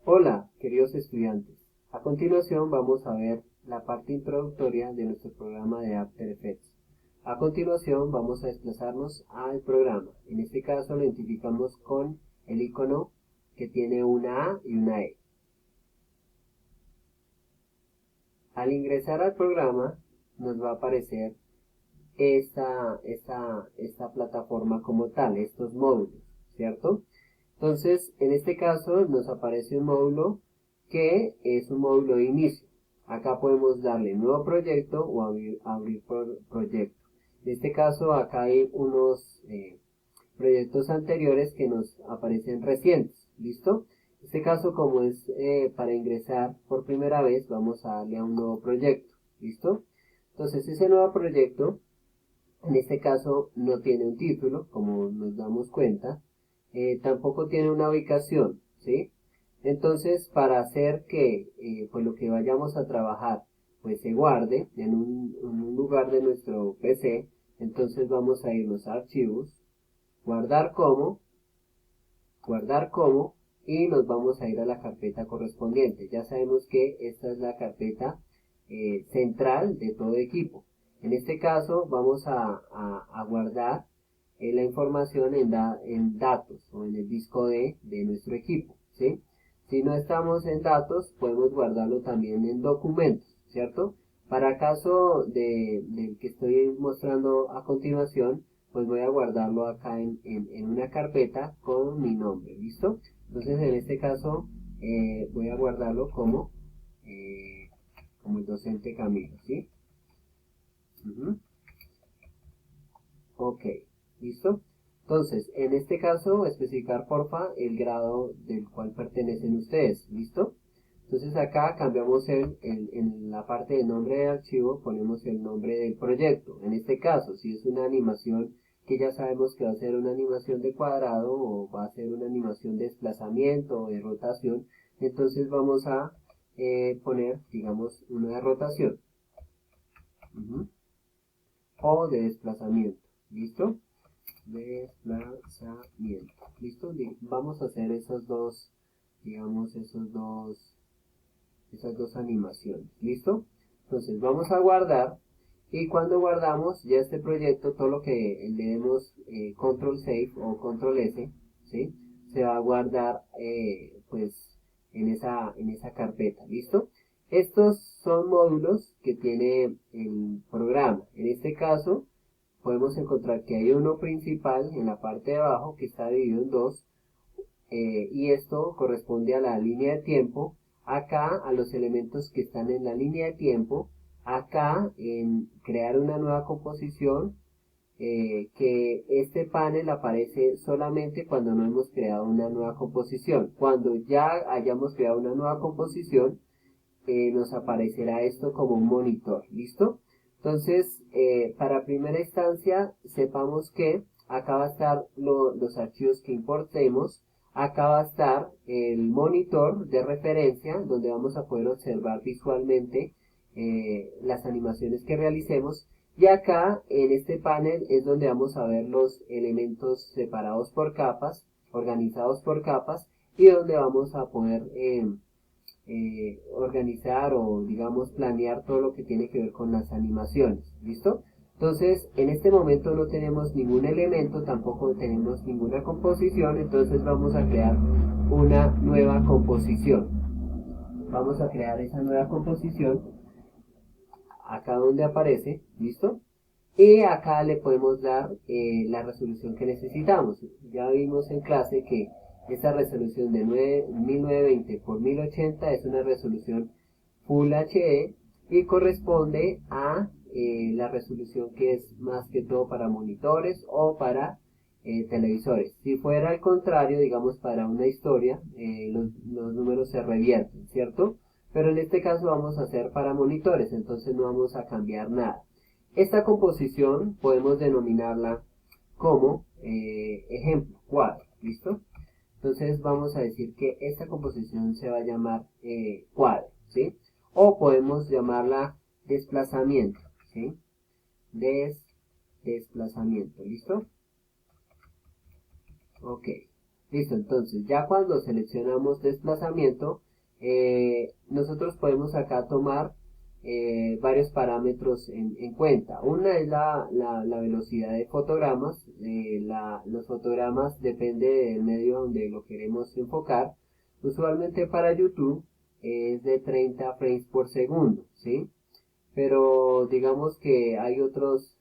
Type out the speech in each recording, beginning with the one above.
Hola, queridos estudiantes. A continuación vamos a ver la parte introductoria de nuestro programa de After Effects. A continuación vamos a desplazarnos al programa. En este caso lo identificamos con el icono que tiene una A y una E. Al ingresar al programa nos va a aparecer esta plataforma como tal, estos módulos, ¿cierto? Entonces, en este caso nos aparece un módulo que es un módulo de inicio. Acá podemos darle nuevo proyecto o abrir proyecto. En este caso, acá hay unos proyectos anteriores que nos aparecen recientes. ¿Listo? En este caso, como es para ingresar por primera vez, vamos a darle a un nuevo proyecto. ¿Listo? Entonces, ese nuevo proyecto, en este caso, no tiene un título, como nos damos cuenta. Tampoco tiene una ubicación, ¿sí? Entonces, para hacer que pues lo que vayamos a trabajar pues se guarde en un lugar de nuestro PC, entonces vamos a irnos a archivos, guardar como, y nos vamos a ir a la carpeta correspondiente. Ya sabemos que esta es la carpeta central de todo equipo. En este caso vamos a guardar la información en datos o en el disco de nuestro equipo, ¿sí? Si no estamos en datos, podemos guardarlo también en documentos, ¿cierto? Para caso del que estoy mostrando a continuación, pues voy a guardarlo acá en una carpeta con mi nombre, ¿listo? Entonces en este caso voy a guardarlo como el docente Camilo, ¿sí? Ok, ¿listo? Entonces, en este caso, especificar porfa el grado del cual pertenecen ustedes, ¿listo? Entonces acá cambiamos en la parte de nombre de archivo, ponemos el nombre del proyecto. En este caso, si es una animación que ya sabemos que va a ser una animación de cuadrado o va a ser una animación de desplazamiento o de rotación, entonces vamos a poner, digamos, una de rotación o de desplazamiento, ¿listo? Desplazamiento, ¿listo? Vamos a hacer esos dos, digamos, esas dos animaciones, ¿listo? Entonces vamos a guardar, y cuando guardamos ya este proyecto, todo lo que le demos control save o control S, ¿sí? Se va a guardar pues en esa carpeta, ¿listo? Estos son módulos que tiene el programa. En este caso podemos encontrar que hay uno principal en la parte de abajo que está dividido en dos, y esto corresponde a la línea de tiempo. Acá a los elementos que están en la línea de tiempo, acá en crear una nueva composición, que este panel aparece solamente cuando no hemos creado una nueva composición. Cuando ya hayamos creado una nueva composición, nos aparecerá esto como un monitor, ¿listo? Entonces, para primera instancia, sepamos que acá va a estar los archivos que importemos, acá va a estar el monitor de referencia, donde vamos a poder observar visualmente las animaciones que realicemos, y acá en este panel es donde vamos a ver los elementos separados por capas, organizados por capas, y donde vamos a poder organizar o digamos planear todo lo que tiene que ver con las animaciones, ¿listo? Entonces en este momento no tenemos ningún elemento, tampoco tenemos ninguna composición, entonces vamos a crear una nueva composición. Vamos a crear esa nueva composición acá donde aparece, ¿listo? Y acá le podemos dar la resolución que necesitamos. Ya vimos en clase que esta resolución de 1920 por 1080 es una resolución Full HD y corresponde a la resolución que es más que todo para monitores o para televisores. Si fuera al contrario, digamos para una historia, los números se revierten, ¿cierto? Pero en este caso vamos a hacer para monitores, entonces no vamos a cambiar nada. Esta composición podemos denominarla como ejemplo, cuadro, ¿listo? Entonces vamos a decir que esta composición se va a llamar cuadro, ¿sí? O podemos llamarla desplazamiento, ¿sí? Desplazamiento, ¿listo? Ok. Listo, entonces ya cuando seleccionamos desplazamiento, nosotros podemos acá tomar varios parámetros en cuenta. Una es la velocidad de fotogramas. Los fotogramas depende del medio donde lo queremos enfocar. Usualmente para YouTube es de 30 frames por segundo, ¿sí? Pero digamos que hay otros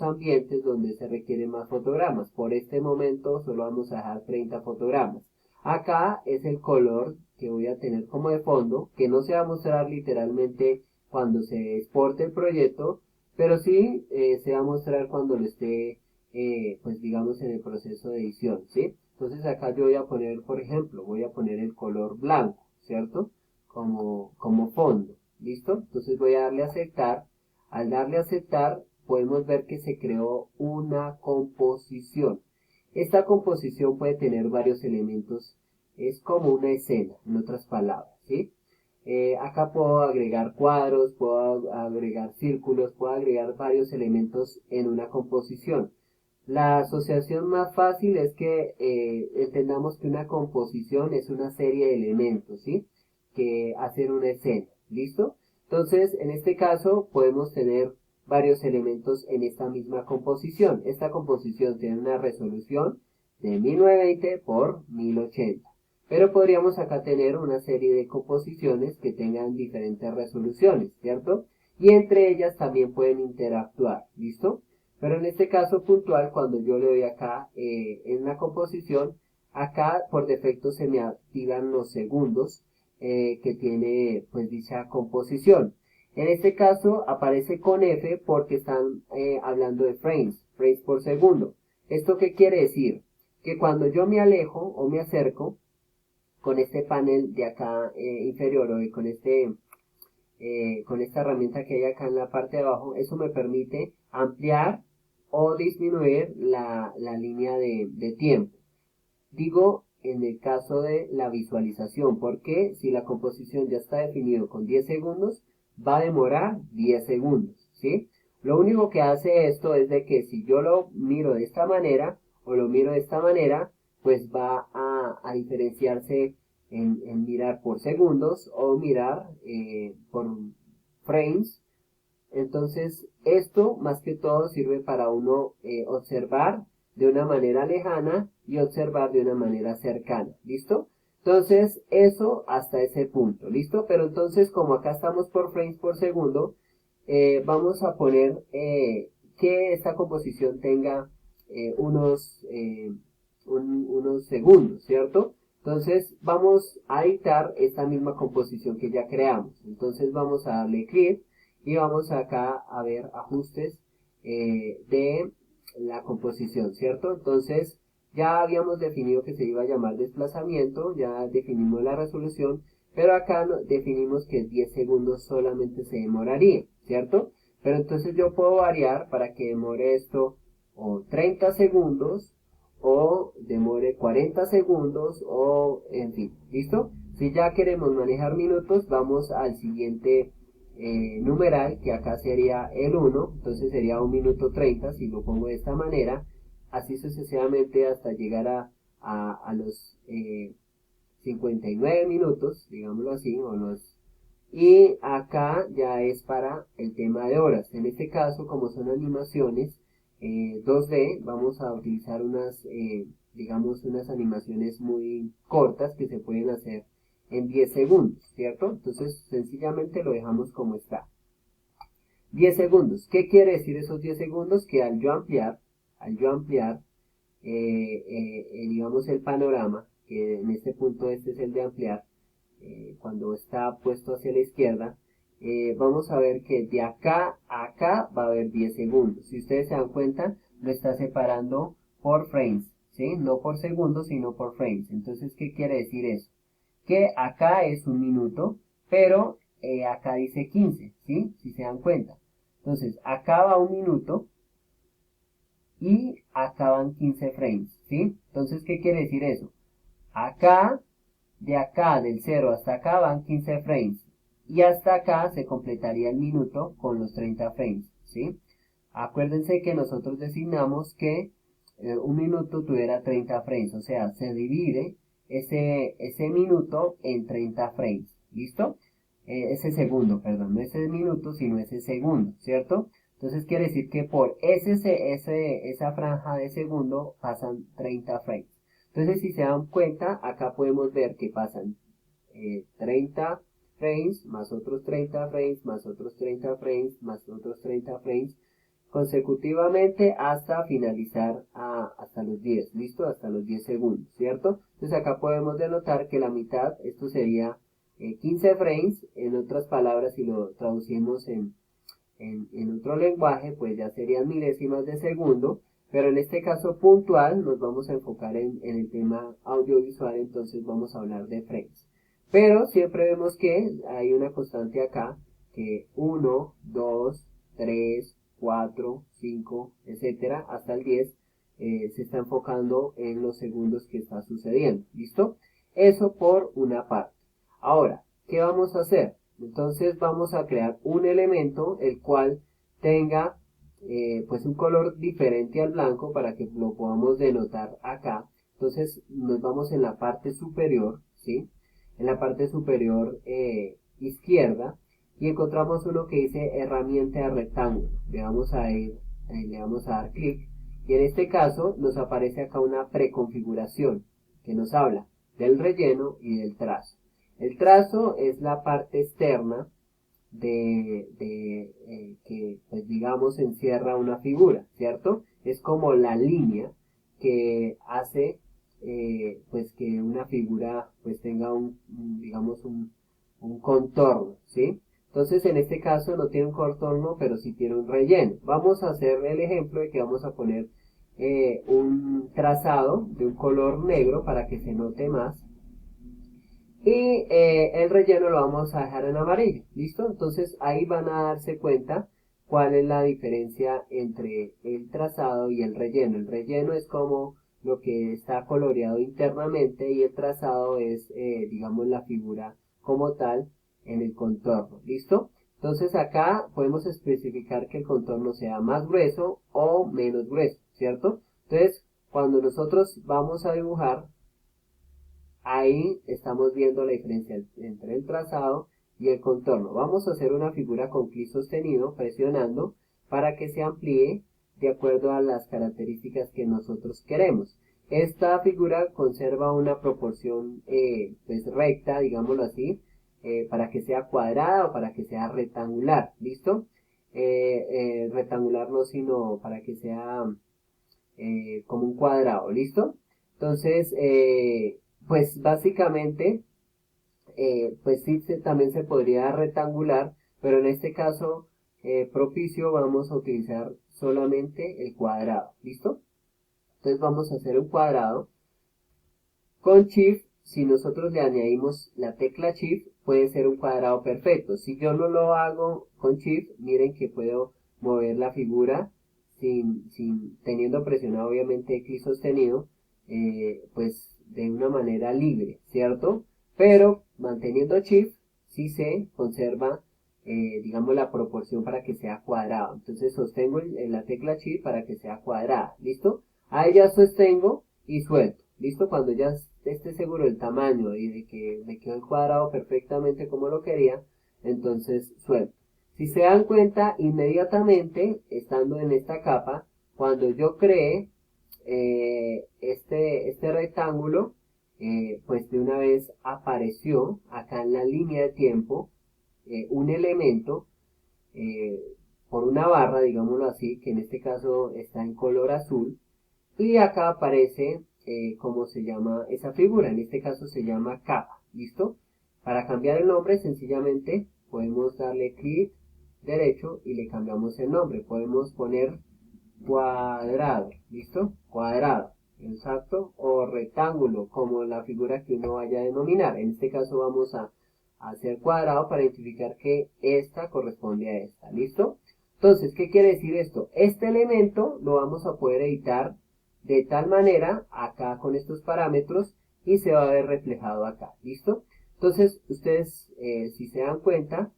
ambientes donde se requieren más fotogramas. Por este momento solo vamos a dejar 30 fotogramas. Acá es el color que voy a tener como de fondo, que no se va a mostrar literalmente cuando se exporte el proyecto, pero sí se va a mostrar cuando lo esté, pues digamos, en el proceso de edición, ¿sí? Entonces acá yo voy a poner, por ejemplo, voy a poner el color blanco, ¿cierto? Como fondo. ¿Listo? Entonces voy a darle a aceptar. Al darle a aceptar, podemos ver que se creó una composición. Esta composición puede tener varios elementos. Es como una escena, en otras palabras, ¿sí? Acá puedo agregar cuadros, puedo agregar círculos, puedo agregar varios elementos en una composición. La asociación más fácil es que entendamos que una composición es una serie de elementos, ¿sí? Que hacen una escena. ¿Listo? Entonces, en este caso, podemos tener varios elementos en esta misma composición. Esta composición tiene una resolución de 1920 por 1080. Pero podríamos acá tener una serie de composiciones que tengan diferentes resoluciones, ¿cierto? Y entre ellas también pueden interactuar, ¿listo? Pero en este caso puntual, cuando yo le doy acá en la composición, acá por defecto se me activan los segundos que tiene pues dicha composición. En este caso aparece con F porque están hablando de frames por segundo. ¿Esto qué quiere decir? Que cuando yo me alejo o me acerco con este panel de acá inferior o con esta herramienta que hay acá en la parte de abajo, eso me permite ampliar o disminuir la línea de tiempo. Digo en el caso de la visualización, porque si la composición ya está definido con 10 segundos, va a demorar 10 segundos, ¿sí? Lo único que hace esto es de que si yo lo miro de esta manera o lo miro de esta manera, pues va a diferenciarse en mirar por segundos o mirar por frames. Entonces, esto más que todo sirve para uno observar de una manera lejana y observar de una manera cercana. ¿Listo? Entonces, eso hasta ese punto. ¿Listo? Pero entonces, como acá estamos por frames por segundo, vamos a poner que esta composición tenga unos segundos, ¿cierto? Entonces, vamos a editar esta misma composición que ya creamos. Entonces, vamos a darle clic y vamos acá a ver ajustes de la composición, ¿cierto? Entonces ya habíamos definido que se iba a llamar desplazamiento, ya definimos la resolución, pero acá definimos que 10 segundos solamente se demoraría, ¿cierto? Pero entonces yo puedo variar para que demore esto o 30 segundos o demore 40 segundos o en fin, ¿listo? Si ya queremos manejar minutos, vamos al siguiente numeral, que acá sería el 1, entonces sería 1 minuto 30 si lo pongo de esta manera, así sucesivamente hasta llegar a los 59 minutos, digámoslo así, y acá ya es para el tema de horas. En este caso, como son animaciones 2D, vamos a utilizar digamos, unas animaciones muy cortas que se pueden hacer en 10 segundos, ¿cierto? Entonces, sencillamente lo dejamos como está. 10 segundos. ¿Qué quiere decir esos 10 segundos? Que al yo ampliar digamos, el panorama, que en este punto este es el de ampliar, cuando está puesto hacia la izquierda, vamos a ver que de acá a acá va a haber 10 segundos. Si ustedes se dan cuenta, lo está separando por frames, ¿sí? No por segundos, sino por frames. Entonces, ¿qué quiere decir eso? Que acá es 1 minuto, pero acá dice 15, ¿sí? Si se dan cuenta. Entonces, acá va 1 minuto y acá van 15 frames, ¿sí? Entonces, ¿qué quiere decir eso? Acá, de acá, del 0 hasta acá van 15 frames. Y hasta acá se completaría el minuto con los 30 frames, ¿sí? Acuérdense que nosotros designamos que un minuto tuviera 30 frames, o sea, se divide ese minuto en 30 frames, ¿listo? Ese segundo, perdón, no ese minuto, sino ese segundo, ¿cierto? Entonces quiere decir que por esa franja de segundo pasan 30 frames. Entonces si se dan cuenta, acá podemos ver que pasan 30 frames, más otros 30 frames, más otros 30 frames, más otros 30 frames, consecutivamente hasta finalizar hasta los 10, ¿listo? Hasta los 10 segundos, ¿cierto? Entonces acá podemos denotar que la mitad, esto sería 15 frames, en otras palabras, si lo traducimos en otro lenguaje, pues ya serían milésimas de segundo, pero en este caso puntual nos vamos a enfocar en el tema audiovisual, entonces vamos a hablar de frames. Pero siempre vemos que hay una constante acá, que 1, 2, 3, 4, 5, etcétera, hasta el 10, se está enfocando en los segundos que está sucediendo, ¿listo? Eso por una parte. Ahora, ¿qué vamos a hacer? Entonces vamos a crear un elemento el cual tenga pues un color diferente al blanco para que lo podamos denotar acá. Entonces nos vamos en la parte superior, ¿sí? En la parte superior izquierda y encontramos uno que dice herramienta de rectángulo. Le vamos a dar clic y en este caso nos aparece acá una preconfiguración que nos habla del relleno y del trazo. El trazo es la parte externa que pues digamos encierra una figura, ¿cierto? Es como la línea que hace pues que una figura pues tenga digamos un contorno, ¿sí? Entonces en este caso no tiene un contorno, pero sí tiene un relleno. Vamos a hacer el ejemplo de que vamos a poner un trazado de un color negro para que se note más. Y el relleno lo vamos a dejar en amarillo, ¿listo? Entonces ahí van a darse cuenta cuál es la diferencia entre el trazado y el relleno. El relleno es como lo que está coloreado internamente y el trazado es, digamos, la figura como tal en el contorno, ¿listo? Entonces acá podemos especificar que el contorno sea más grueso o menos grueso, ¿cierto? Entonces, cuando nosotros vamos a dibujar, ahí estamos viendo la diferencia entre el trazado y el contorno. Vamos a hacer una figura con clic sostenido presionando para que se amplíe de acuerdo a las características que nosotros queremos. Esta figura conserva una proporción pues recta, digámoslo así, para que sea cuadrada o para que sea rectangular, ¿listo? Rectangular no, sino para que sea como un cuadrado, ¿listo? Entonces, pues básicamente, pues sí, también se podría rectangular, pero en este caso propicio vamos a utilizar solamente el cuadrado, ¿listo? Entonces vamos a hacer un cuadrado. Con Shift, si nosotros le añadimos la tecla Shift, puede ser un cuadrado perfecto. Si yo no lo hago con Shift, miren que puedo mover la figura teniendo presionado obviamente el clic sostenido, pues de una manera libre, ¿cierto? Pero manteniendo Shift, sí se conserva, digamos, la proporción para que sea cuadrado. Entonces sostengo la tecla Shift para que sea cuadrada, ¿listo? Ahí ya sostengo y suelto. ¿Listo? Cuando ya esté seguro del tamaño y de que me quedó el cuadrado perfectamente como lo quería, entonces suelto. Si se dan cuenta, inmediatamente, estando en esta capa, cuando yo creé este rectángulo, pues de una vez apareció acá en la línea de tiempo un elemento eh, por una barra, digámoslo así, que en este caso está en color azul, y acá aparece cómo se llama esa figura, en este caso se llama capa, ¿listo? Para cambiar el nombre sencillamente podemos darle clic derecho y le cambiamos el nombre, podemos poner cuadrado, ¿listo? Cuadrado, exacto, o rectángulo, como la figura que uno vaya a denominar, en este caso vamos a hacer cuadrado para identificar que esta corresponde a esta, ¿listo? Entonces, ¿qué quiere decir esto? Este elemento lo vamos a poder editar de tal manera acá con estos parámetros y se va a ver reflejado acá, ¿listo? Entonces, ustedes, si se dan cuenta,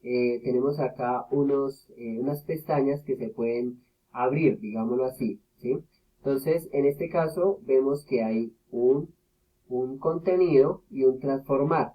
tenemos acá unas pestañas que se pueden abrir, digámoslo así, ¿sí? Entonces, en este caso, vemos que hay un contenido y un transformar.